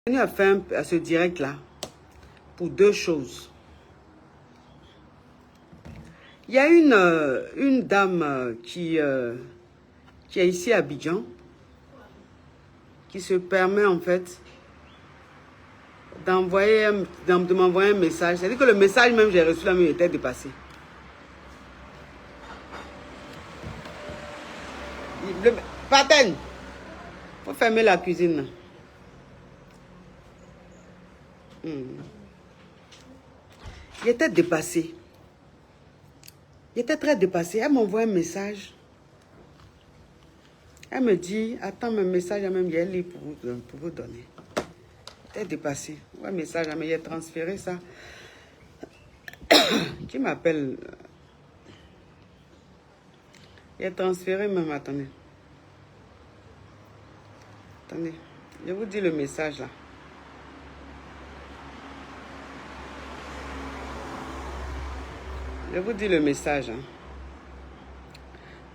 venu à faire à ce direct là pour deux choses. Il y a une dame qui est ici à Abidjan qui se permet en fait de m'envoyer un message. C'est-à-dire que le message même j'ai reçu là mais il était dépassé. Paten, faut fermer la cuisine là. Il était dépassé. Il était très dépassé. Elle m'envoie un message. Elle me dit, attends, mon message, même, il est pour vous donner. Il était dépassé. Un message, mais il a transféré ça. Qui m'appelle? Il a transféré même, attendez. Attendez, je vous dis le message là. Je vous dis le message. Hein.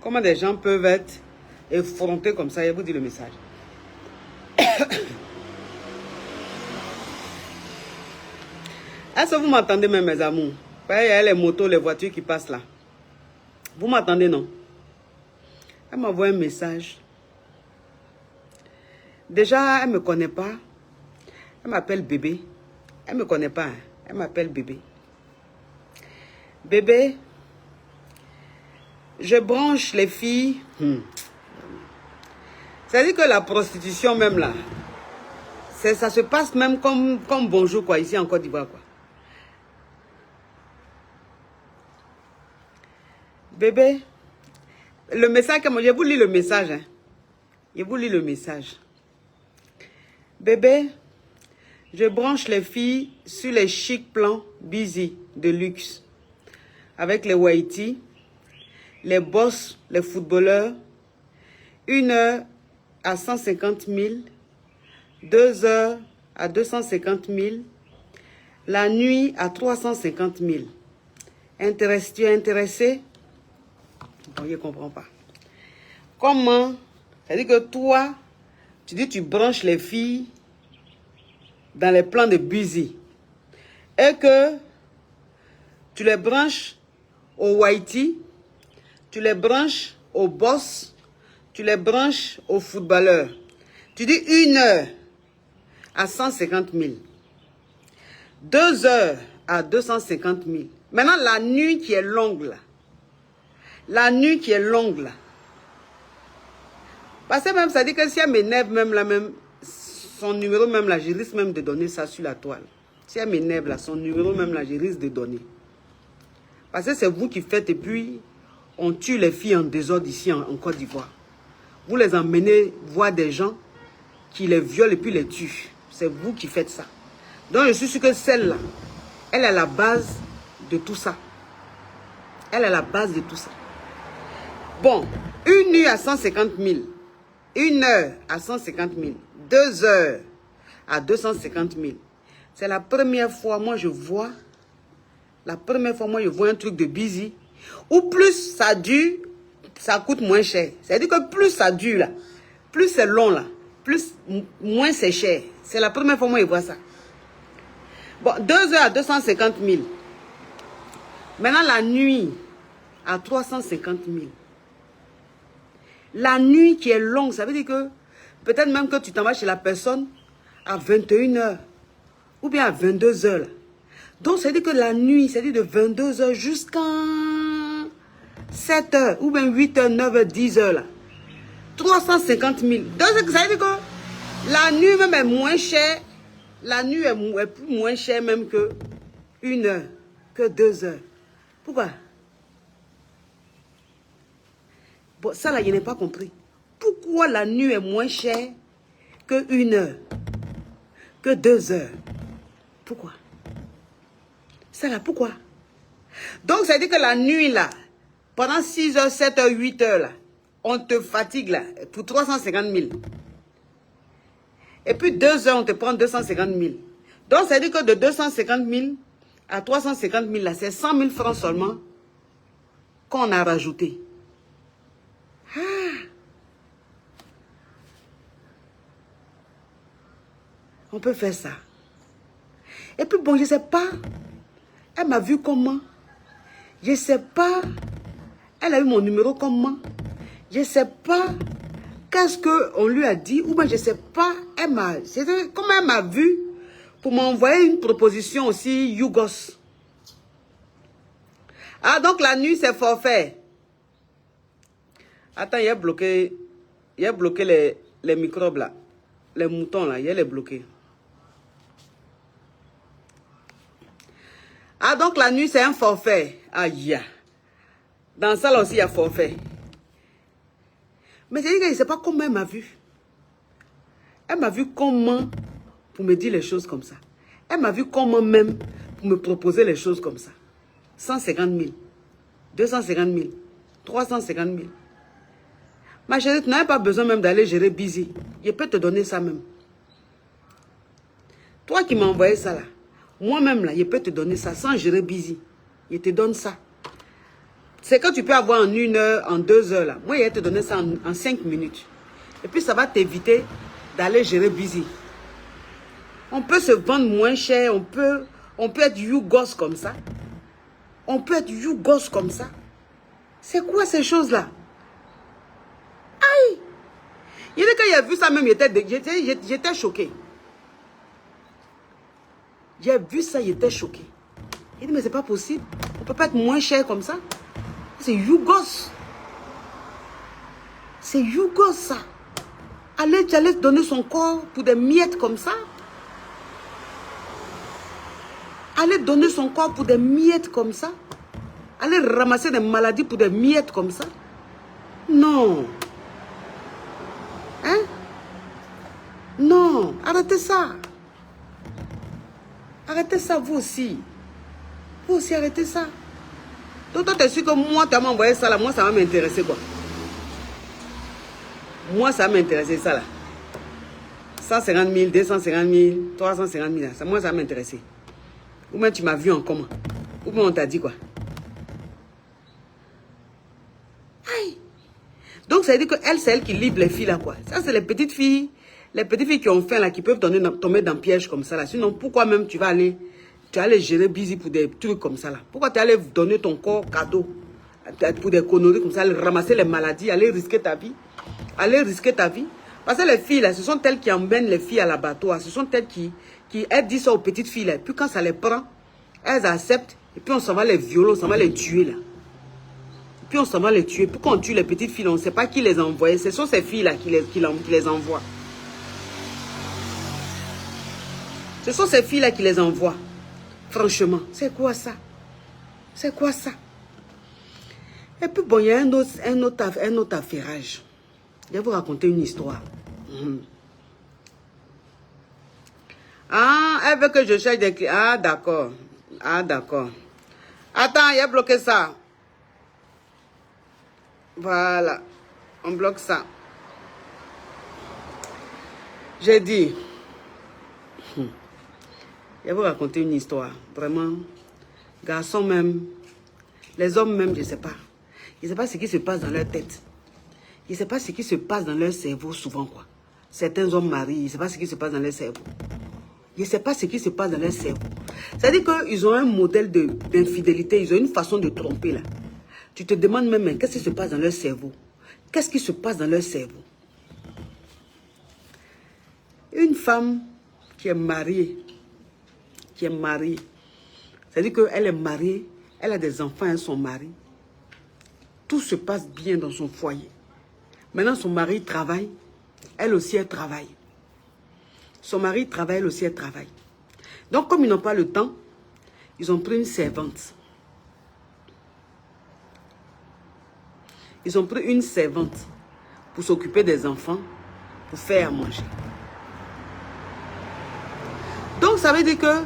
Comment des gens peuvent être effrontés comme ça, je vous dis le message. Est-ce que vous m'entendez même, mes amours? Il y a les motos, les voitures qui passent là. Vous m'entendez, non? Elle m'envoie un message. Déjà, elle ne me connaît pas. Elle m'appelle bébé. Elle ne me connaît pas. Hein. Elle m'appelle bébé. Bébé, je branche les filles. C'est-à-dire que la prostitution même là, ça se passe même comme bonjour quoi, ici en Côte d'Ivoire quoi. Bébé, le message, je vous lis le message. Hein. Je vous lis le message. Bébé, je branche les filles sur les chic plans busy de luxe. Avec les Waiti, les boss, les footballeurs. 1 heure à 150 000. 2 heures à 250 000. La nuit à 350 000. Tu es intéressé? Bon, je ne comprends pas. Comment? C'est-à-dire que toi, tu dis tu branches les filles dans les plans de busy. Et que tu les branches au Waiti, tu les branches au boss, tu les branches aux footballeurs. Tu dis 1 heure à 150 000. 2 heures à 250 000. Maintenant, la nuit qui est longue là. La nuit qui est longue là. Parce que même, ça dit que si elle m'énerve même là, même, son numéro même là, je risque même de donner ça sur la toile. Si elle m'énerve là, son numéro même là, je risque de donner. Parce que c'est vous qui faites et puis on tue les filles en désordre ici en Côte d'Ivoire. Vous les emmenez voir des gens qui les violent et puis les tuent. C'est vous qui faites ça. Donc je suis sûr que celle-là, elle est la base de tout ça. Elle est la base de tout ça. Bon, 1 nuit à 150 000. 1 heure à 150 000. 2 heures à 250 000. C'est la première fois, moi je vois. La première fois, moi je vois un truc de busy. Ou plus ça dure, ça coûte moins cher. C'est-à-dire que plus ça dure là, plus c'est long là, moins c'est cher. C'est la première fois, moi je vois ça. Bon, 2 heures à 250 000. Maintenant la nuit à 350 000. La nuit qui est longue, ça veut dire que peut-être même que tu t'en vas chez la personne à 21 heures ou bien à 22 heures. Donc, ça veut dire que la nuit, c'est-à-dire de 22 heures jusqu'à 7 heures ou bien 8 heures, 9 heures, 10 heures. Là. 350 000. Donc, ça veut dire que la nuit même est moins chère. La nuit est plus moins chère même que 1 heure, que 2 heures. Pourquoi? Bon, ça là, je n'ai pas compris. Pourquoi la nuit est moins chère que 1 heure, que 2 heures? Pourquoi? Ça là, pourquoi? Donc, ça veut dire que la nuit là, pendant 6 heures, 7 heures, 8 heures là, on te fatigue là, pour 350 000. Et puis 2 heures, on te prend 250 000. Donc, ça veut dire que de 250 000 à 350 000 là, c'est 100 000 francs seulement qu'on a rajouté. On peut faire ça. Et puis bon, je ne sais pas. Elle m'a vu comment. Je ne sais pas. Elle a eu mon numéro comment. Je ne sais pas. Qu'est-ce qu'on lui a dit? Ou bien je ne sais pas. Comment elle m'a vu pour m'envoyer une proposition aussi Yougos. Ah, donc la nuit, c'est forfait. Attends, il a bloqué les microbes là. Les moutons là, il les bloqué. Ah, donc la nuit, c'est un forfait. Aïe. Dans ça là aussi, il y a forfait. Mais c'est-à-dire que je ne sais pas comment elle m'a vu. Elle m'a vu comment pour me dire les choses comme ça. Elle m'a vu comment même pour me proposer les choses comme ça. 150 000, 250 000, 350 000. Ma chérie, tu n'as pas besoin même d'aller gérer Busy. Je peux te donner ça même. Toi qui m'as envoyé ça là, moi-même là, je peux te donner ça sans gérer Busy. Je te donne ça. C'est que tu peux avoir en 1 heure, en 2 heures là. Moi, je vais te donner ça en 5 minutes. Et puis ça va t'éviter d'aller gérer Busy. On peut se vendre moins cher, on peut être Yougos comme ça. On peut être Yougos comme ça. C'est quoi ces choses-là? Aïe! Il dit quand il a vu ça même, j'étais choqué. J'ai vu ça, j'étais choqué. Il dit mais c'est pas possible. On peut pas être moins cher comme ça. C'est Yougos. C'est Yougos ça. Tu allais donner son corps pour des miettes comme ça? Aller donner son corps pour des miettes comme ça? Aller ramasser des maladies pour des miettes comme ça? Non. Hein? Non. Arrêtez ça. Arrêtez ça, vous aussi. Vous aussi, arrêtez ça. Donc, toi, tu es sûr que moi, tu m'as envoyé ça là. Moi, ça va m'intéresser quoi? Moi, ça va m'intéresser ça là. 150 000, 250 000, 350 000. Ça, moi, ça va m'intéresser. Ou même tu m'as vu en comment? Ou même on t'a dit quoi? Aïe! Donc ça veut dire qu'elle, c'est elle qui livre les filles là quoi. Ça, c'est les petites filles qui ont faim là, qui peuvent tomber dans le piège comme ça là. Sinon, pourquoi même tu vas aller gérer Busy pour des trucs comme ça là? Pourquoi tu allais donner ton corps cadeau pour des conneries comme ça, aller ramasser les maladies, aller risquer ta vie? Aller risquer ta vie? Parce que les filles là, ce sont elles qui emmènent les filles à l'abattoir. Ce sont elles qui elles disent ça aux petites filles là. Puis quand ça les prend, elles acceptent. Et puis on s'en va les violer, on s'en va les tuer là. Et puis on s'en va les tuer. Pourquoi on tue les petites filles là, on ne sait pas qui les a envoyées. Ce sont ces filles là qui les envoient. Ce sont ces filles là qui les envoient. Franchement, c'est quoi ça? C'est quoi ça? Et puis bon, il y a un autre affairage. Je vais vous raconter une histoire. Ah, elle veut que je cherche des clients. Ah, d'accord. Ah, d'accord. Attends, il a bloqué ça. Voilà. On bloque ça. J'ai dit. Je vais vous raconter une histoire. Vraiment. Garçons même. Les hommes même, je ne sais pas. Je ne sais pas ce qui se passe dans leur tête. Je ne sais pas ce qui se passe dans leur cerveau souvent, quoi. Certains hommes mariés, je ne sais pas ce qui se passe dans leur cerveau. Je ne sais pas ce qui se passe dans leur cerveau. C'est-à-dire qu'ils ont un modèle d'infidélité, ils ont une façon de tromper, là. Tu te demandes même, qu'est-ce qui se passe dans leur cerveau? Qu'est-ce qui se passe dans leur cerveau? Une femme qui est mariée, c'est-à-dire qu'elle est mariée, elle a des enfants, elle a son mari. Tout se passe bien dans son foyer. Maintenant, son mari travaille, elle aussi, elle travaille. Son mari travaille, elle aussi, elle travaille. Donc, comme ils n'ont pas le temps, ils ont pris une servante. Ils ont pris une servante pour s'occuper des enfants, pour faire à manger. Donc, ça veut dire que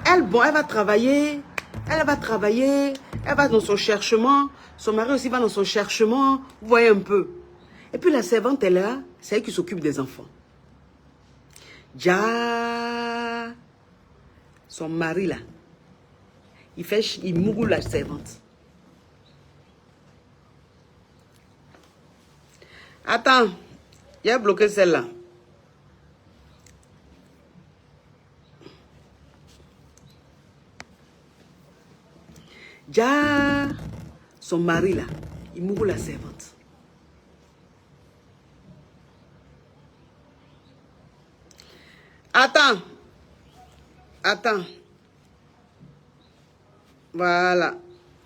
elle va travailler, elle va dans son cherchement, son mari aussi va dans son cherchement, vous voyez un peu. Et puis la servante est là, c'est elle qui s'occupe des enfants. Ja, son mari là, il mourut la servante. Attends, il a bloqué celle-là. Déjà, son mari là, il mourut la servante. Attends. Attends. Voilà.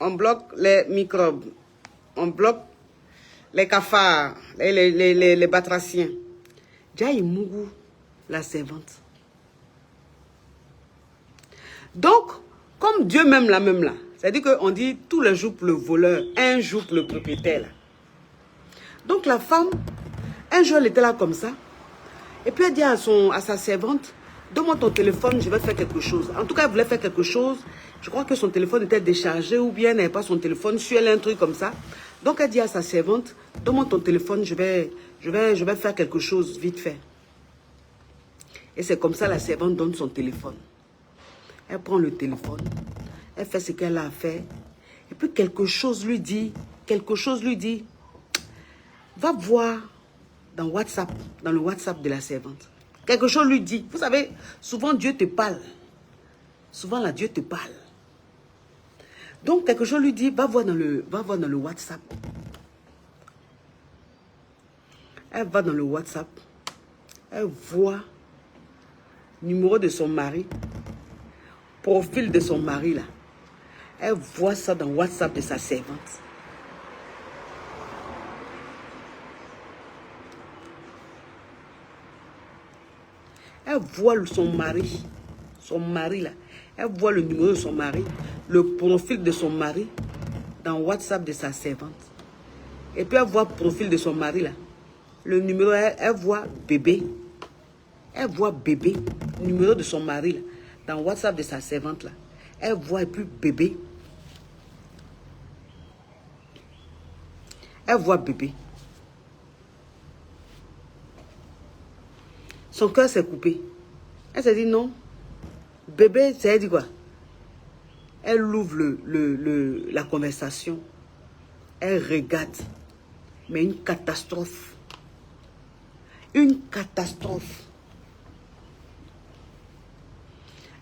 On bloque les microbes. On bloque les cafards, les batraciens. Déjà, il mourut la servante. Donc, comme Dieu m'aime là même là, c'est-à-dire qu'on dit tous les jours pour le voleur, un jour pour le propriétaire là. Donc la femme, un jour elle était là comme ça, et puis elle dit à sa servante, donne-moi ton téléphone, je vais faire quelque chose. En tout cas, elle voulait faire quelque chose. Je crois que son téléphone était déchargé ou bien elle n'avait pas son téléphone sur elle, un truc comme ça. Donc elle dit à sa servante, donne-moi ton téléphone, je vais faire quelque chose vite fait. Et c'est comme ça la servante donne son téléphone. Elle prend le téléphone, elle fait ce qu'elle a à faire. Et puis quelque chose lui dit, va voir dans WhatsApp, dans le WhatsApp de la servante. Quelque chose lui dit. Vous savez, souvent Dieu te parle. Souvent là, Dieu te parle. Donc quelque chose lui dit, va voir dans le WhatsApp. Elle va dans le WhatsApp. Elle voit numéro de son mari. Profil de son mari là. Elle voit ça dans WhatsApp de sa servante. Elle voit son mari là. Elle voit le numéro de son mari, le profil de son mari dans WhatsApp de sa servante. Et puis elle voit le profil de son mari là. Le numéro, elle voit bébé. Elle voit bébé, numéro de son mari là, dans WhatsApp de sa servante là. Elle voit et puis bébé. Elle voit bébé. Son cœur s'est coupé. Elle s'est dit non. Bébé, ça dit quoi? Elle ouvre la conversation. Elle regarde. Mais une catastrophe. Une catastrophe.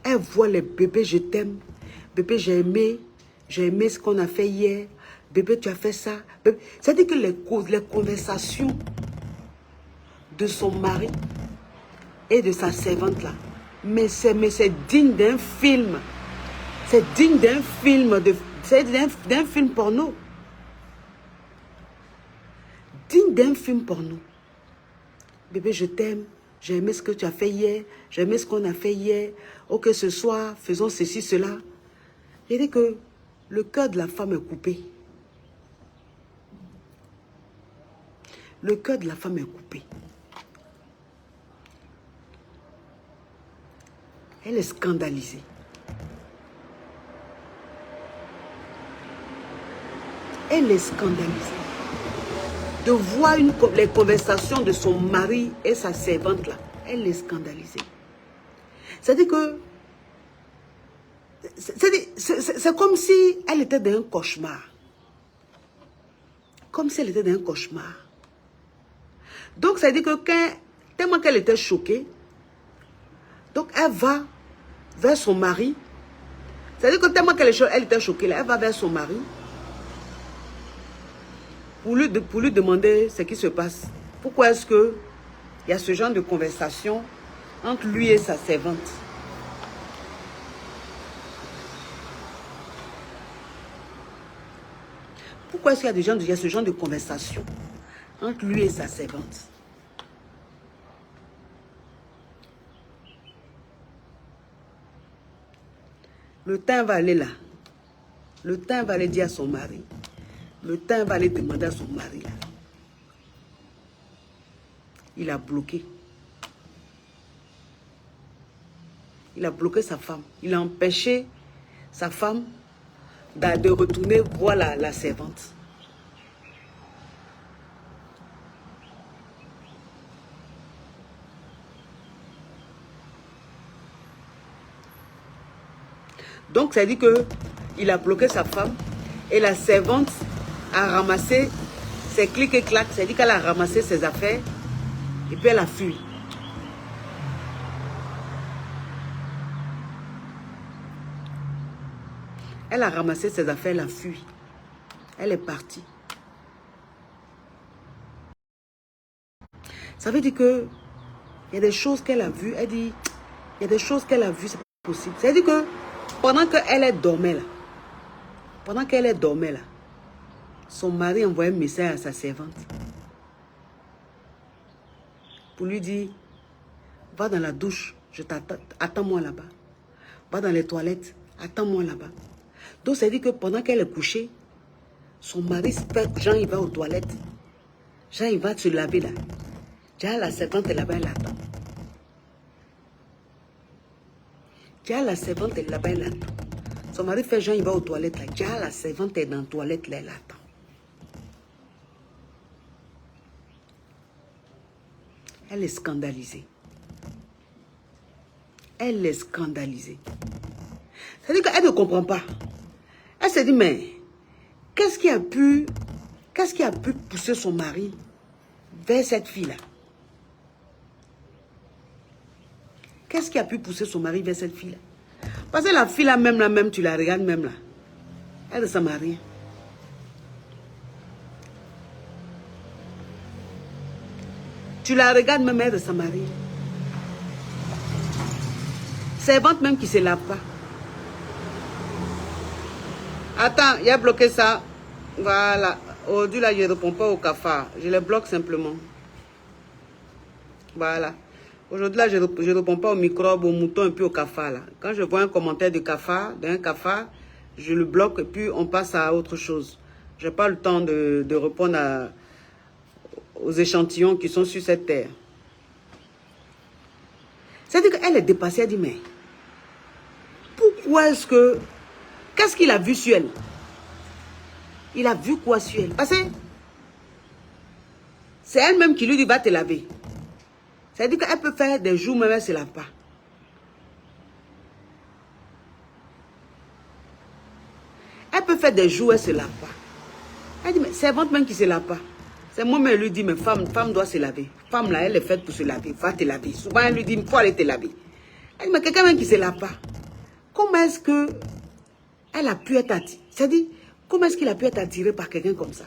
Elle voit les bébés, je t'aime. Bébé, j'ai aimé ce qu'on a fait hier. Bébé, tu as fait ça. C'est-à-dire que les conversations de son mari et de sa servante là, mais c'est digne d'un film. C'est digne d'un film, d'un film porno. Digne d'un film porno. Bébé, je t'aime. J'ai aimé ce que tu as fait hier. J'ai aimé ce qu'on a fait hier. Ok, ce soir, faisons ceci, cela. J'ai dit que le cœur de la femme est coupé. Le cœur de la femme est coupé. Elle est scandalisée. Elle est scandalisée. De voir les conversations de son mari et sa servante là. Elle est scandalisée. C'est-à-dire que c'est comme si elle était dans un cauchemar. Comme si elle était dans un cauchemar. Donc, ça veut dire que tellement qu'elle était choquée, donc elle va vers son mari. C'est-à-dire que tellement qu'elle était choquée, là, elle va vers son mari pour lui demander ce qui se passe. Pourquoi est-ce qu'il y a ce genre de conversation entre lui et sa servante? Pourquoi est-ce qu'il y a ce genre de conversation entre lui et sa servante? Le temps va aller là. Le temps va aller dire à son mari. Le temps va aller demander à son mari là. Il a bloqué. Il a bloqué sa femme. Il a empêché sa femme de retourner voir la servante. Donc, ça dit qu'il a bloqué sa femme et la servante a ramassé ses clics et claques. Ça dit qu'elle a ramassé ses affaires et puis elle a fui. Elle a ramassé ses affaires, elle a fui. Elle est partie. Ça veut dire que il y a des choses qu'elle a vues. Elle dit, il y a des choses qu'elle a vues, c'est pas possible. Ça veut dire que pendant qu'elle dormait là, son mari envoyait un message à sa servante pour lui dire, va dans la douche, je t'attends, attends-moi là-bas. Va dans les toilettes, attends-moi là-bas. Donc, ça veut dire que pendant qu'elle est couchée, son mari, Jean, il va aux toilettes. Jean, il va se laver là. Déjà, la servante est là-bas, elle attend. Déjà, la servante est là-bas, elle attend. Son mari fait Jean, il va aux toilettes là. Déjà, la servante est dans la toilette là, elle attend. Elle est scandalisée. Elle est scandalisée. C'est-à-dire qu'elle ne comprend pas. Elle se dit, mais qu'est-ce qui a pu pousser son mari vers cette fille-là? Qu'est-ce qui a pu pousser son mari vers cette fille-là? Parce que la fille-là, même, tu la regardes même là. Elle ne s'en marie. Tu la regardes même, elle ne s'en marie. Servante même qui ne se lave pas. Attends, il a bloqué ça. Voilà. Aujourd'hui, là, je ne réponds pas au cafard. Je le bloque simplement. Voilà. Aujourd'hui, là, je ne réponds pas aux microbes, aux moutons et puis au cafard. Là. Quand je vois un commentaire de cafard, d'un cafard, je le bloque et puis on passe à autre chose. Je n'ai pas le temps de répondre aux échantillons qui sont sur cette terre. C'est-à-dire qu'elle est dépassée. Elle dit, mais pourquoi est-ce que... Qu'est-ce qu'il a vu sur elle? Il a vu quoi sur elle? Parce que c'est elle-même qui lui dit, va te laver. C'est-à-dire qu'elle peut faire des jours même, elle ne se lave pas. Elle peut faire des jours, elle ne se lave pas. Elle dit, mais servante même qui ne se lave pas. C'est moi-même, elle lui dit, mais femme doit se laver. Femme là, elle est faite pour se laver. Va te laver. Souvent, elle lui dit, il faut aller te laver. Elle dit, mais quelqu'un même qui ne se lave pas. Comment est-ce que elle a pu être attirée? C'est-à-dire, comment est-ce qu'il a pu être attiré par quelqu'un comme ça?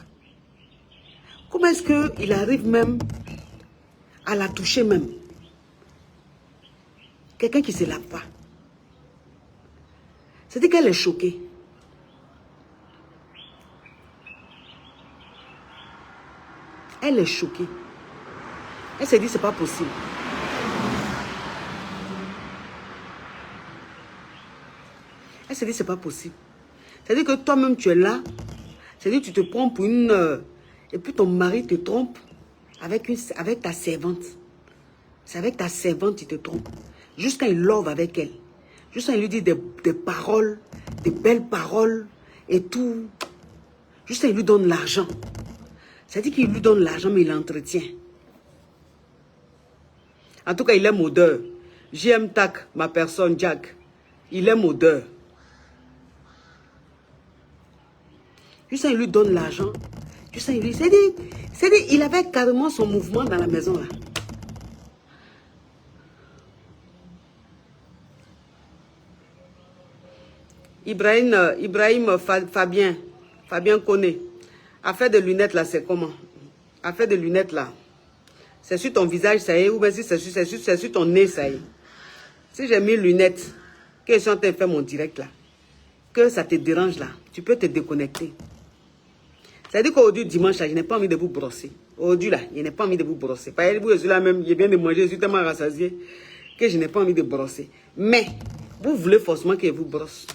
Comment est-ce qu'il arrive même à la toucher même? Quelqu'un qui ne se lave pas. C'est-à-dire qu'elle est choquée. Elle est choquée. Elle s'est dit, c'est pas possible. Elle s'est dit, c'est pas possible. C'est-à-dire que toi-même, tu es là. C'est-à-dire que tu te prends pour une... et puis ton mari te trompe avec ta servante. C'est avec ta servante il te trompe. Jusqu'à il love avec elle. Jusqu'à il lui dit des paroles, des belles paroles et tout. Jusqu'à il lui donne l'argent. C'est-à-dire qu'il lui donne l'argent, mais il l'entretient. En tout cas, il aime odeur. J'aime tac, ma personne, Jack. Il aime odeur. Juste il lui donne l'argent. Juste il lui... C'est-à-dire, il avait carrément son mouvement dans la maison là. Ibrahim Fabien Koné. Affaire de lunettes là, c'est comment? Affaire de lunettes là. C'est sur ton visage, ça y est, ou bien si c'est sur ton nez, ça y est. Si j'ai mis lunettes, que je suis en train de faire mon direct là, que ça te dérange là, tu peux te déconnecter. C'est-à-dire qu'aujourd'hui, dimanche là, je n'ai pas envie de vous brosser. Aujourd'hui là, je n'ai pas envie de vous brosser. Par exemple, je suis là même, je viens de manger, je suis tellement rassasié que je n'ai pas envie de brosser. Mais, vous voulez forcément que je vous brosse.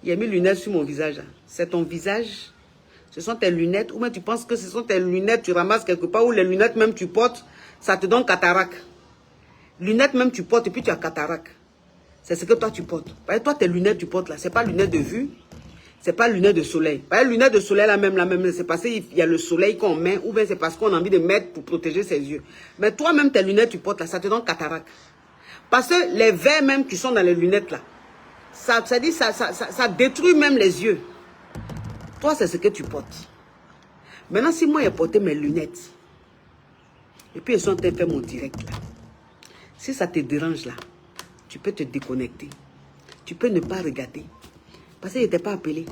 Il y a mis lunettes sur mon visage. C'est ton visage. Ce sont tes lunettes. Ou même tu penses que ce sont tes lunettes, tu ramasses quelque part. Ou les lunettes même tu portes, ça te donne cataracte. Lunettes même tu portes et puis tu as cataracte. C'est ce que toi tu portes. Par exemple, toi tes lunettes tu portes là, c'est pas lunettes de vue. C'est pas lunettes de soleil. Par exemple, lunettes de soleil là même, c'est parce qu'il y a le soleil qu'on met. Ou bien c'est parce qu'on a envie de mettre pour protéger ses yeux. Mais toi-même tes lunettes tu portes là, ça te donne cataracte. Parce que les verres même qui sont dans les lunettes là, ça détruit même les yeux. Toi, c'est ce que tu portes. Maintenant, si moi, j'ai porté mes lunettes, et puis, ils sont en train de faire mon direct là. Si ça te dérange là, tu peux te déconnecter. Tu peux ne pas regarder. Parce qu'il n'était pas appelé.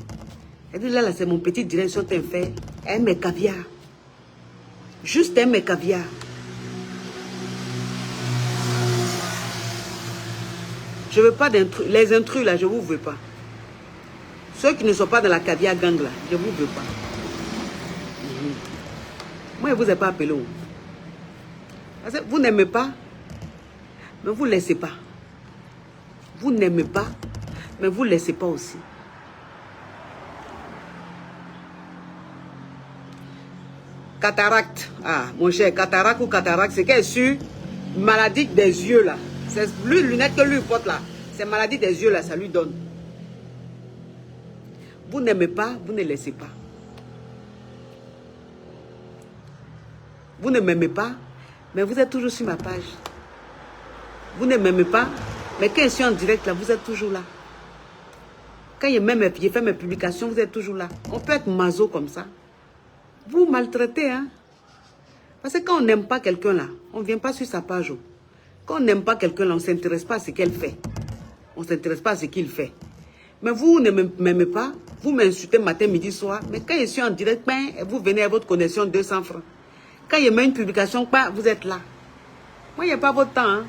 Elle dit, là, c'est mon petit direction t'en fait. Elle met caviar. Juste elle met caviar. Je ne veux pas d'intrus. Les intrus, là, je ne vous veux pas. Ceux qui ne sont pas dans la caviar gang, là, je ne vous veux pas. Moi, je ne vous ai pas appelé. Parce que vous n'aimez pas, mais vous ne laissez pas. Vous n'aimez pas, mais vous ne laissez pas aussi. Cataracte. Ah, mon cher, cataracte ou cataracte, c'est qu'elle est sur maladie des yeux, là. C'est lui, lunette que lui porte, là. C'est maladie des yeux, là, ça lui donne. Vous n'aimez pas, vous ne laissez pas. Vous ne m'aimez pas, mais vous êtes toujours sur ma page. Vous ne m'aimez pas, mais quand je suis en direct, là, vous êtes toujours là. Quand je fais mes publications, vous êtes toujours là. On peut être maso comme ça. Vous maltraitez, hein. Parce que quand on n'aime pas quelqu'un, là, on ne vient pas sur sa page. Quand on n'aime pas quelqu'un, là, on ne s'intéresse pas à ce qu'elle fait. On ne s'intéresse pas à ce qu'il fait. Mais vous ne m'aimez pas, vous m'insultez matin, midi, soir. Mais quand je suis en direct, ben, vous venez à votre connexion 200 francs. Quand je mets une publication, vous êtes là. Moi, il n'y a pas votre temps. Hein.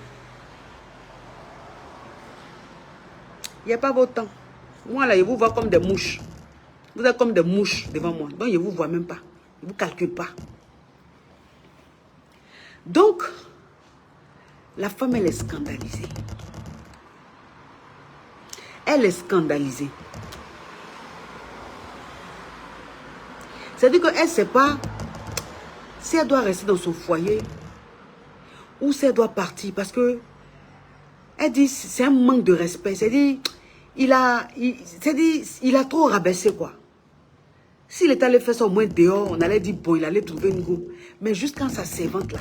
Il n'y a pas votre temps. Moi, là, je vous vois comme des mouches. Vous êtes comme des mouches devant moi. Donc, je ne vous vois même pas. Je ne vous calcule pas. Donc, la femme, elle est scandalisée. Elle est scandalisée. C'est-à-dire qu'elle ne sait pas si elle doit rester dans son foyer ou si elle doit partir. Parce que elle dit c'est un manque de respect. C'est-à-dire il a trop rabaissé, quoi. S'il était allé faire ça au moins dehors, on allait dire bon, il allait trouver une go. Mais juste quand sa servante là.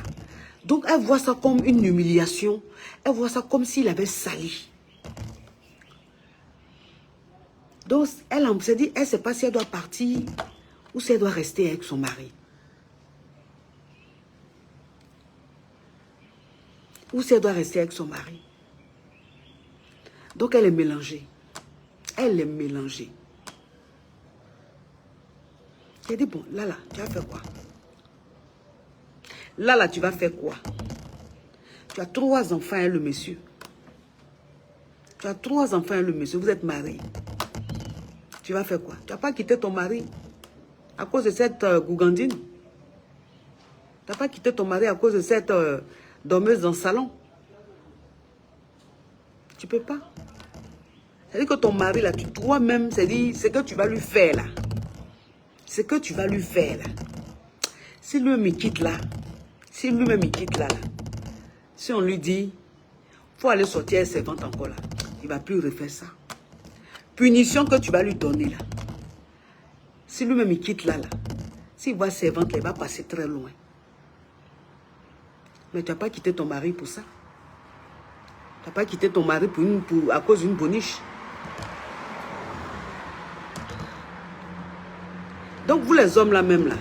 Donc elle voit ça comme une humiliation. Elle voit ça comme s'il avait sali. Donc elle s'est dit, elle ne sait pas si elle doit partir ou si elle doit rester avec son mari. Ou si elle doit rester avec son mari. Donc elle est mélangée. Elle est mélangée. J'ai dit, bon, là, tu vas faire quoi? Là, tu vas faire quoi? Tu as 3 enfants et le monsieur. Tu as 3 enfants et le monsieur. Vous êtes mariés. Tu vas faire quoi? Tu n'as pas quitté ton mari à cause de cette gougandine. Tu n'as pas quitté ton mari à cause de cette dormeuse dans le salon. Tu ne peux pas. C'est-à-dire que ton mari, là, toi-même, c'est ce que tu vas lui faire, là. Ce que tu vas lui faire, là. Si lui-même, il quitte, là. Si lui-même, il quitte, là. Si on lui dit, il faut aller sortir avec ses ventes encore, là. Il ne va plus refaire ça. Punition que tu vas lui donner, là. Si lui-même, il quitte, là. S'il voit ses ventes, là, il va passer très loin. Mais tu n'as pas quitté ton mari pour ça. Tu n'as pas quitté ton mari à cause d'une boniche. Donc, vous les hommes là même là.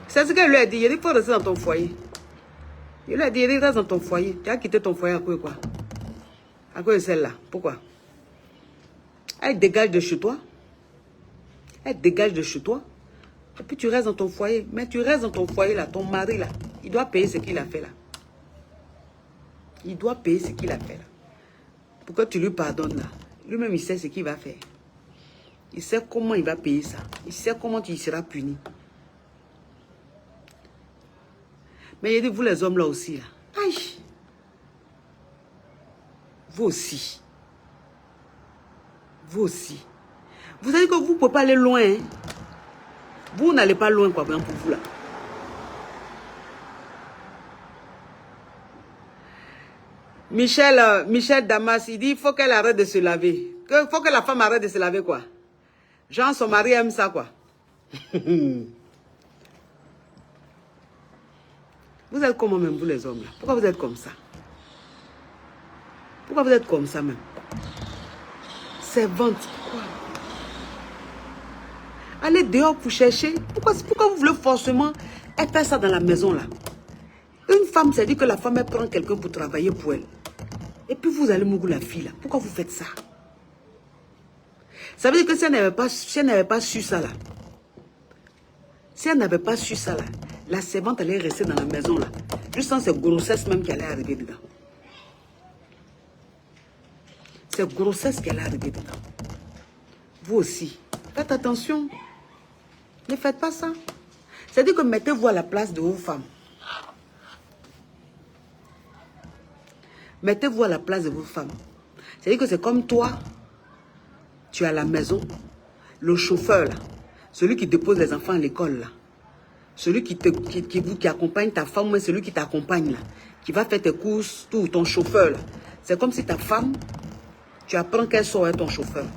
C'est ce qu'elle lui a dit. Il a dit, il faut rester dans ton foyer. Il lui a dit, reste dans ton foyer. Tu as quitté ton foyer à cause de quoi? À cause de celle-là. Pourquoi? Elle dégage de chez toi. Elle dégage de chez toi. Et puis tu restes dans ton foyer. Mais tu restes dans ton foyer là. Ton mari là. Il doit payer ce qu'il a fait là. Il doit payer ce qu'il a fait là. Pour que tu lui pardonnes là. Lui-même, il sait ce qu'il va faire. Il sait comment il va payer ça. Il sait comment il sera puni. Mais il dit, vous les hommes là aussi là. Aïe. Vous aussi. Vous aussi. Vous savez que vous ne pouvez pas aller loin. Hein? Vous n'allez pas loin quoi, pour vous là. Michel Damas, il dit, il faut qu'elle arrête de se laver. Il faut que la femme arrête de se laver, quoi. Genre, son mari aime ça, quoi. Vous êtes comment même, vous les hommes, là? Pourquoi vous êtes comme ça? Pourquoi vous êtes comme ça, même? Servante, pourquoi? Allez dehors pour chercher. Pourquoi vous voulez forcément faire ça dans la maison, là? Une femme, c'est dit que la femme, elle prend quelqu'un pour travailler pour elle. Et puis vous allez mourir la fille là. Pourquoi vous faites ça? Ça veut dire que si elle n'avait pas su ça là, si elle n'avait pas su ça là, la servante allait rester dans la maison là. Juste sans cette grossesse même qui allait arriver dedans. C'est grossesse qui allait arriver dedans. Vous aussi, faites attention. Ne faites pas ça. C'est-à-dire que mettez-vous à la place de vos femmes. Mettez-vous à la place de vos femmes. C'est-à-dire que c'est comme toi, tu es à la maison, le chauffeur là, celui qui dépose les enfants à l'école là, celui qui accompagne ta femme, mais celui qui t'accompagne là, qui va faire tes courses, tout, ton chauffeur là. C'est comme si ta femme, tu apprends qu'elle sort être ton chauffeur.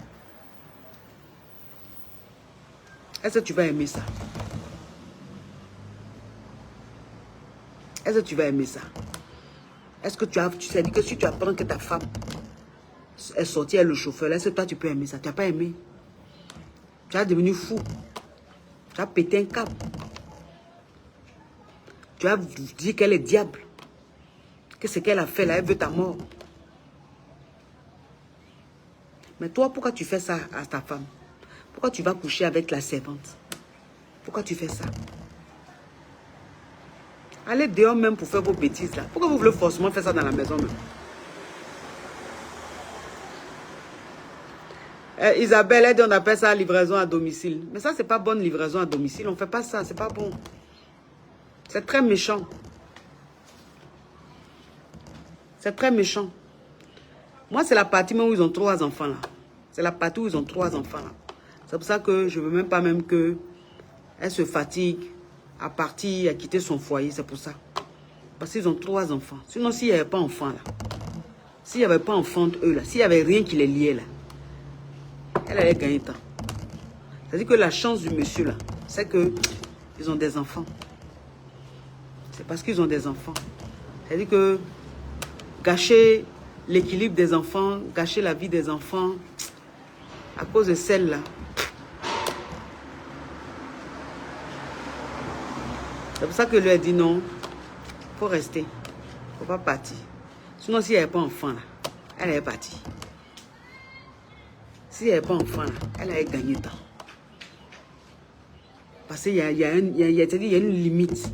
Est-ce que tu vas aimer ça? Est-ce que tu vas aimer ça? Est-ce que tu sais que si tu apprends que ta femme est sortie, elle est le chauffeur, est-ce que toi tu peux aimer ça? Tu n'as pas aimé. Tu as devenu fou. Tu as pété un câble. Tu as dit qu'elle est diable. Que ce qu'elle a fait là, elle veut ta mort. Mais toi, pourquoi tu fais ça à ta femme? Pourquoi tu vas coucher avec la servante? Pourquoi tu fais ça? Allez dehors même pour faire vos bêtises là. Pourquoi vous voulez forcément faire ça dans la maison même? Isabelle, elle dit on appelle ça livraison à domicile. Mais ça, c'est pas bonne livraison à domicile. On ne fait pas ça, c'est pas bon. C'est très méchant. C'est très méchant. Moi, c'est la partie même où ils ont 3 enfants là. C'est la partie où ils ont 3 enfants là. C'est pour ça que je ne veux même pas même que elle se fatigue à partir, à quitter son foyer. C'est pour ça. Parce qu'ils ont 3 enfants. Sinon, s'il n'y avait pas d'enfants là, s'il n'y avait pas d'enfants eux là, s'il n'y avait rien qui les liait là, elle allait gagner temps. C'est-à-dire que la chance du monsieur là, c'est qu'ils ont des enfants. C'est parce qu'ils ont des enfants. C'est-à-dire que gâcher l'équilibre des enfants, gâcher la vie des enfants, à cause de celle-là. C'est pour ça que lui a dit non, il faut rester, il ne faut pas partir. Sinon, s'il n'y avait pas d'enfant là, elle allait partir. S'il n'y avait pas d'enfant là, elle allait gagner temps. Parce qu'il y a une limite.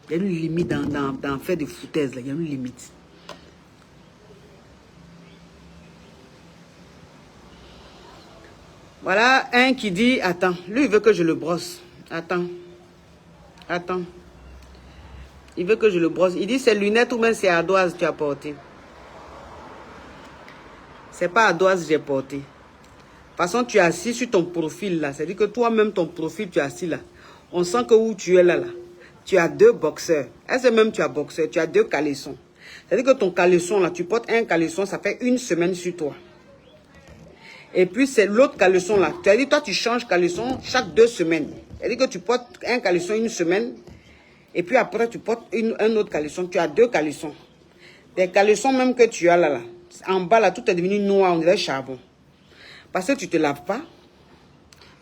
Il y a une limite dans faire des foutaises là, il y a une limite. Voilà un qui dit, attends, lui il veut que je le brosse. Attends. Il veut que je le brosse. Il dit, c'est lunettes ou même c'est ardoise que tu as porté. C'est pas ardoise que j'ai porté. De toute façon, tu es assis sur ton profil là. C'est-à-dire que toi-même, ton profil, tu es assis là. On sent que où tu es là, tu as 2 boxeurs. Est-ce que même tu as boxeur? Tu as 2 caleçons. C'est-à-dire que ton caleçon là, tu portes un caleçon, ça fait 1 semaine sur toi. Et puis, c'est l'autre caleçon là. Tu as dit, toi, tu changes caleçon chaque 2 semaines. C'est-à-dire que tu portes un caleçon 1 semaine. Et puis après, tu portes un autre caleçon. Tu as 2 caleçons. Des caleçons même que tu as là. En bas, là, tout est devenu noir, on dirait charbon. Parce que tu ne te laves pas.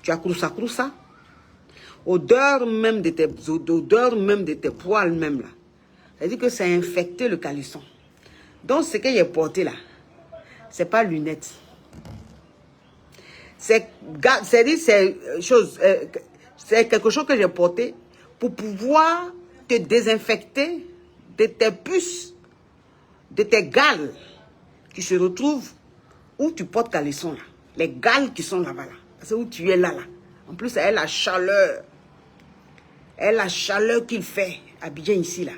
Tu as croussa. Odeur même de tes poils même là. C'est-à-dire que ça a infecté le caleçon. Donc, ce qu'il a porté là, c'est pas lunettes. C'est quelque chose que j'ai porté pour pouvoir te désinfecter de tes puces, de tes gales qui se retrouvent où tu portes caleçon là. Les gales qui sont là-bas là. C'est où tu es là. En plus, elle a la chaleur. Elle a la chaleur qu'il fait à Abidjan ici là.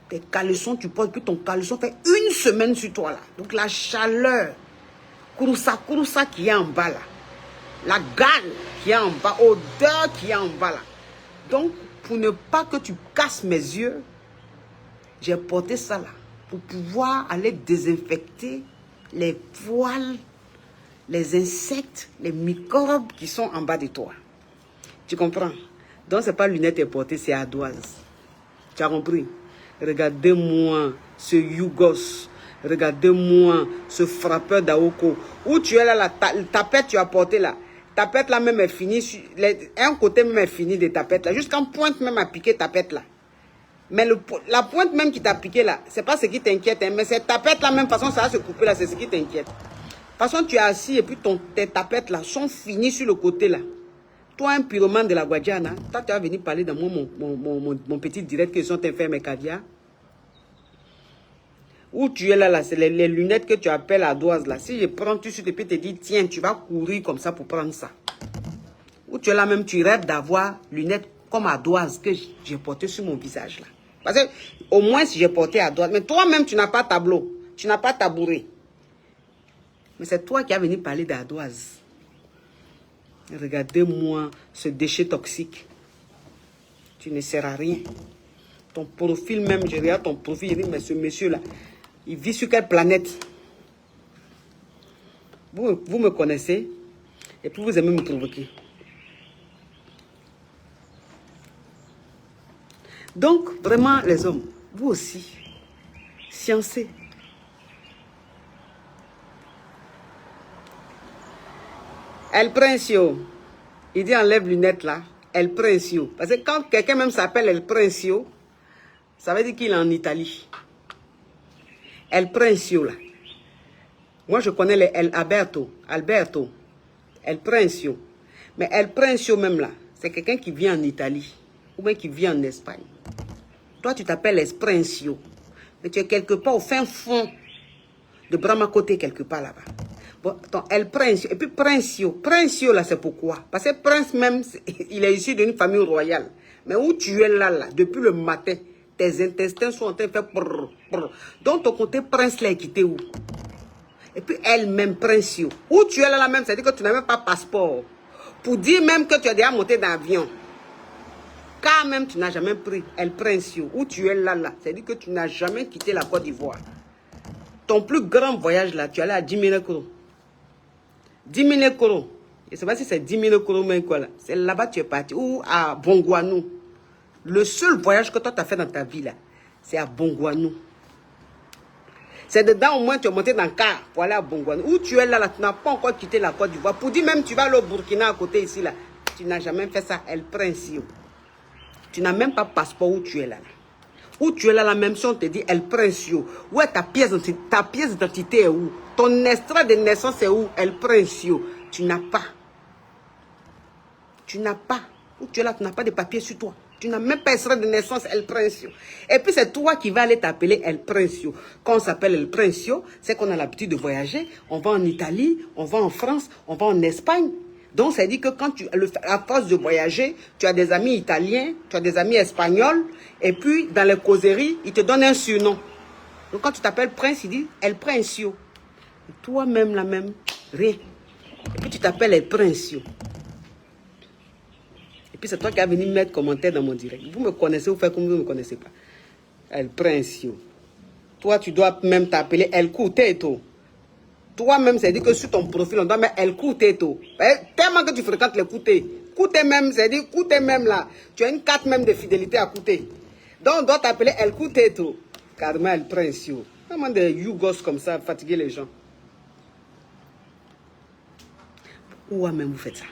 Tes caleçons, tu portes, puis ton caleçon fait 1 semaine sur toi là. Donc la chaleur. Kouroussa qui est en bas là. La gale qui est en bas. Odeur qui est en bas là. Donc, pour ne pas que tu casses mes yeux, j'ai porté ça là. Pour pouvoir aller désinfecter les poils, les insectes, les microbes qui sont en bas de toi. Tu comprends? Donc, ce n'est pas lunettes et portées, c'est ardoise. Tu as compris? Regardez-moi ce Yougos. Regardez-moi ce frappeur d'Aoko. Où tu es là, la tapette tu as porté là. Tapette là même est finie. Un côté même est fini de tapette là. Jusqu'en pointe même à piquer tapette là. Mais la pointe même qui t'a piqué là, c'est pas ce qui t'inquiète, hein, mais cette tapette là, même façon, ça va se couper là, c'est ce qui t'inquiète. De toute façon, tu es assis et puis tes tapettes là sont finies sur le côté là. Toi, un pyromane de la Guadiana, toi, tu vas venir parler dans mon petit direct que sont infirmes et caviar. Où tu es là, c'est les lunettes que tu appelles ardoises là. Si je prends tout de suite et puis te dis, tiens, tu vas courir comme ça pour prendre ça. Où tu es là même, tu rêves d'avoir lunettes comme ardoises que j'ai portées sur mon visage là. Parce que au moins si j'ai porté ardoise, mais toi-même tu n'as pas tableau, tu n'as pas tabouret. Mais c'est toi qui as venu parler d'ardoise. Regardez-moi ce déchet toxique. Tu ne sers à rien. Ton profil même, je regarde ton profil, je dis, mais ce monsieur-là, il vit sur quelle planète? Vous me connaissez et puis vous aimez me provoquer. Donc, vraiment, les hommes, vous aussi, sciencez. El Princio, il dit enlève lunettes là, El Princio. Parce que quand quelqu'un même s'appelle El Princio, ça veut dire qu'il est en Italie. El Princio là. Moi je connais les El Alberto, El Princio. Mais El Princio même là, c'est quelqu'un qui vit en Italie ou bien qui vit en Espagne. Toi tu t'appelles El Princio, mais tu es quelque part au fin fond de Bramacoté quelque part là-bas. Bon, attends, El Princio. Et puis Princio là, c'est pourquoi? Parce que Prince même, il est issu d'une famille royale. Mais où tu es là, depuis le matin, tes intestins sont en train de faire prrr, prrr. Donc ton côté Prince là est quitté où? Et puis elle-même, Princio. Où tu es là même, c'est-à-dire que tu n'as même pas passeport. Pour dire même que tu as déjà monté dans l'avion. Car même tu n'as jamais pris El Princio. Où tu es là, c'est-à-dire que tu n'as jamais quitté la Côte d'Ivoire. Ton plus grand voyage là, tu es allé à 10 000 euros. 10 000 euros. Je ne sais pas si c'est 10 000 euros, mais quoi là. C'est là-bas que tu es parti. Ou à Bongouanou. Le seul voyage que toi tu as fait dans ta vie là, c'est à Bongouanou. C'est dedans au moins tu es monté dans le car pour aller à Bongouanou. Où tu es là, tu n'as pas encore quitté la Côte d'Ivoire. Pour dire même tu vas aller au Burkina à côté ici là. Tu n'as jamais fait ça, El Princio. Tu n'as même pas passeport où tu es là. Où tu es là, même si on te dit El Princio. Où est ta pièce d'identité est où? Ton extrait de naissance est où? El Princio. Tu n'as pas. Tu n'as pas. Où tu es là, tu n'as pas de papier sur toi. Tu n'as même pas extrait de naissance El Princio. Et puis c'est toi qui vas aller t'appeler El Princio. Quand on s'appelle El Princio, c'est qu'on a l'habitude de voyager. On va en Italie, on va en France, on va en Espagne. Donc, ça dit que quand à force de voyager, tu as des amis italiens, tu as des amis espagnols, et puis dans les causeries, ils te donnent un surnom. Donc, quand tu t'appelles Prince, il dit El Princio. Toi-même, la même, rien. Et puis, tu t'appelles El Princio. Et puis, c'est toi qui as venu mettre commentaire dans mon direct. Vous me connaissez, vous faites comme vous ne me connaissez pas. El Princio. Toi, tu dois même t'appeler El Cuteto. Toi-même, c'est dit que sur ton profil, on doit mettre El Cuteto. Tellement que tu fréquentes les Coutés. Couté même, c'est dit Couté même là. Tu as une carte même de fidélité à Couté. Donc, on doit t'appeler El Cuteto. Carrément, El Princio. Vraiment des yougos comme ça, fatiguer les gens. Pourquoi même vous faites ça?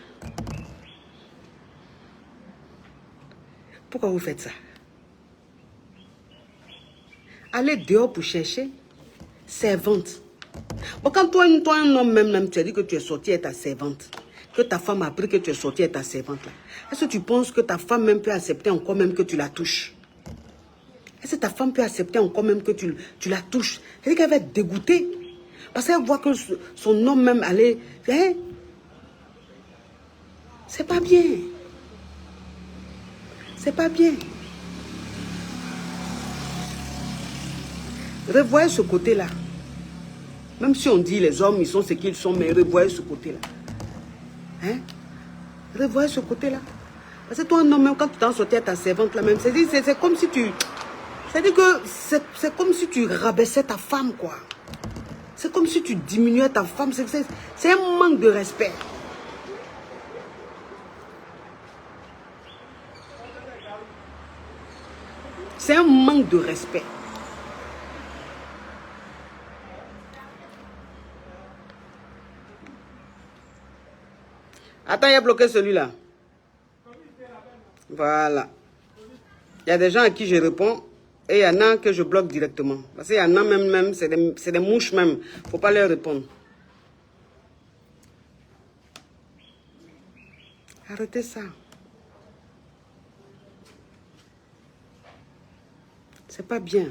Pourquoi vous faites ça? Allez dehors pour chercher servante. Bon, quand toi, un homme même, tu as dit que tu es sorti avec ta servante, que ta femme a appris que tu es sorti avec ta servante là, est-ce que tu penses que ta femme même peut accepter encore même que tu la touches? Est-ce que ta femme peut accepter encore même que tu la touches? C'est-à-dire qu'elle va être dégoûtée. Parce qu'elle voit que son homme même allait... Hein? C'est pas bien. C'est pas bien. Revoyez ce côté-là. Même si on dit les hommes, ils sont ce qu'ils sont, mais revoyez ce côté-là. Hein? Revoyez ce côté-là. Parce que toi, un homme, même quand tu t'en sortais à ta servante là même, c'est comme si tu... C'est-à-dire que c'est comme si tu rabaissais ta femme, quoi. C'est comme si tu diminuais ta femme. C'est un manque de respect. C'est un manque de respect. Attends, il a bloqué celui-là. Voilà. Il y a des gens à qui je réponds. Et il y en a que je bloque directement. Parce qu'il y en a même c'est des mouches même. Faut pas leur répondre. Arrêtez ça. C'est pas bien.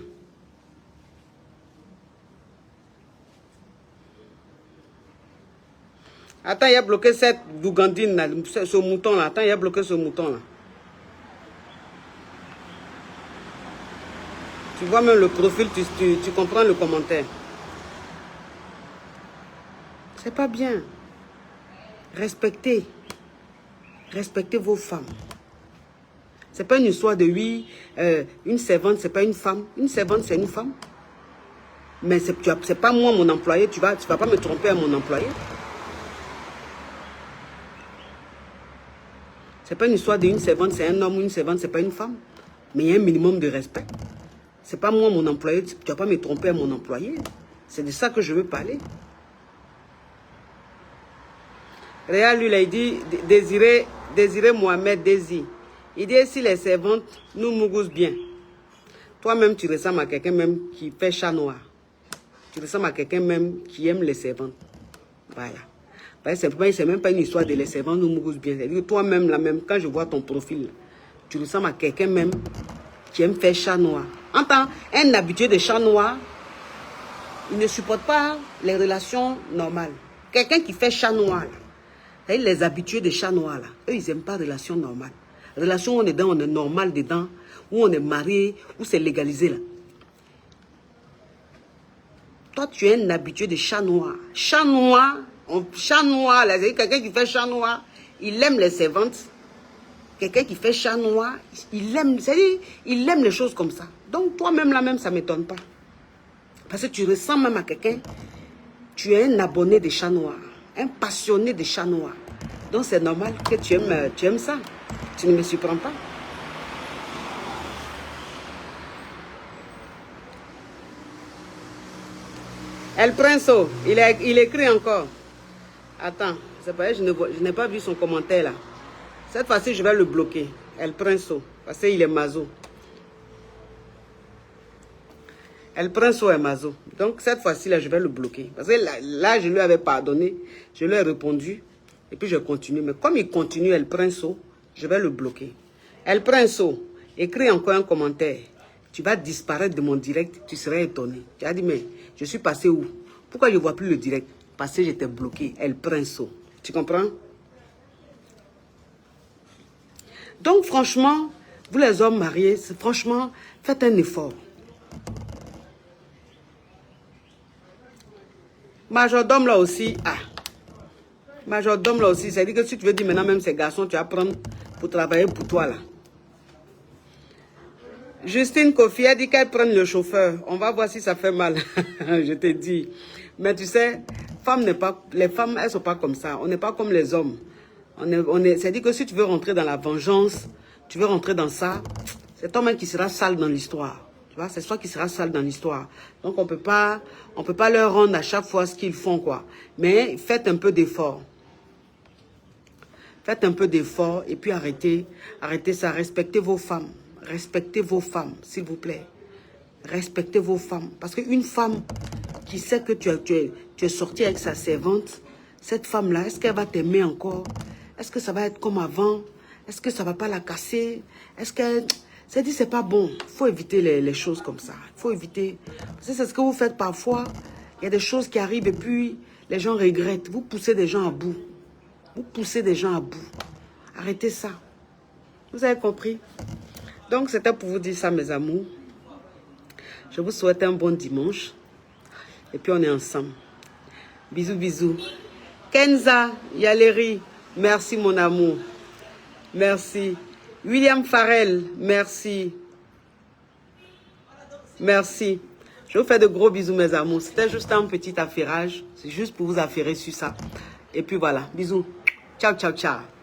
Attends, il a bloqué cette Dougandine là, ce mouton là. Attends, il a bloqué ce mouton là. Tu vois même le profil, tu comprends le commentaire. C'est pas bien. Respectez. Respectez vos femmes. C'est pas une histoire de oui, une servante, c'est pas une femme. Une servante, c'est une femme. Mais c'est pas moi, mon employé. Tu vas pas me tromper à mon employé. C'est pas une histoire d'une servante, c'est un homme ou une servante, c'est pas une femme. Mais il y a un minimum de respect. C'est pas moi, mon employé. Tu vas pas me tromper à mon employé. C'est de ça que je veux parler. Regarde, lui, là, il dit, Désiré Mohamed, Désir. Il dit, si les servantes nous mougousent bien, toi-même, tu ressembles à quelqu'un même qui fait chat noir. Tu ressembles à quelqu'un même qui aime les servantes. Voilà. C'est même pas une histoire de les servantes nous mougousent bien. C'est-à-dire que toi-même, là même, quand je vois ton profil, tu ressembles à quelqu'un même qui aime faire chat noir. Entends, un habitué de chat noir, il ne supporte pas les relations normales. Quelqu'un qui fait chat noir, là, les habitués de chat noir, là, eux, ils n'aiment pas relations normales. Relation où on est dedans, on est normal dedans, où on est marié, où c'est légalisé là. Toi, tu es un habitué de chat noir. Chat noir, là, c'est quelqu'un qui fait chat noir, il aime les servantes. Quelqu'un qui fait chat noir, il aime, c'est-à-dire, il aime les choses comme ça. Donc, toi-même, là même, ça ne m'étonne pas. Parce que tu ressens même à quelqu'un, tu es un abonné de chat noir, un passionné de chat noir. Donc, c'est normal que tu aimes ça. Tu ne me surprends pas. El Princeau, il écrit encore. Attends, c'est pas, je n'ai pas vu son commentaire là. Cette fois-ci, je vais le bloquer. El Princeau, parce qu'il est mazo. El Princeau est mazo. Donc, cette fois-ci, là, je vais le bloquer. Parce que là, je lui avais pardonné. Je lui ai répondu. Et puis, je continue. Mais comme il continue, El Princeau, je vais le bloquer. El Princeau, écris encore un commentaire. Tu vas disparaître de mon direct. Tu serais étonné. Tu as dit, mais je suis passé où? Pourquoi je ne vois plus le direct? Parce que j'étais bloqué. El Princeau. Tu comprends? Donc, franchement, vous les hommes mariés, franchement, faites un effort. Majordome là aussi, majordome là aussi, c'est-à-dire que si tu veux dire maintenant même ces garçons, tu vas prendre pour travailler pour toi là. Justine Kofi a dit qu'elle prenne le chauffeur. On va voir si ça fait mal. Je te dis. Mais tu sais, les femmes, elles ne sont pas comme ça. On n'est pas comme les hommes. C'est-à-dire que si tu veux rentrer dans la vengeance, tu veux rentrer dans ça, c'est toi-même qui sera sale dans l'histoire. Tu vois, c'est toi qui sera sale dans l'histoire. Donc, on peut pas leur rendre à chaque fois ce qu'ils font, quoi. Mais faites un peu d'effort. Faites un peu d'effort et puis arrêtez ça. Respectez vos femmes. Respectez vos femmes, s'il vous plaît. Respectez vos femmes. Parce qu'une femme qui sait que tu es sorti avec sa servante, cette femme-là, est-ce qu'elle va t'aimer encore? Est-ce que ça va être comme avant? Est-ce que ça ne va pas la casser? Est-ce qu'elle... C'est-à-dire, c'est pas bon. Il faut éviter les choses comme ça. Il faut éviter. Parce que c'est ce que vous faites parfois. Il y a des choses qui arrivent et puis les gens regrettent. Vous poussez des gens à bout. Vous poussez des gens à bout. Arrêtez ça. Vous avez compris? Donc, c'était pour vous dire ça, mes amours. Je vous souhaite un bon dimanche. Et puis, on est ensemble. Bisous, bisous. Kenza Yaleri, merci, mon amour. Merci. William Farrell, merci. Merci. Je vous fais de gros bisous, mes amours. C'était juste un petit affairage. C'est juste pour vous affairer sur ça. Et puis, voilà. Bisous. Ciao, ciao, ciao.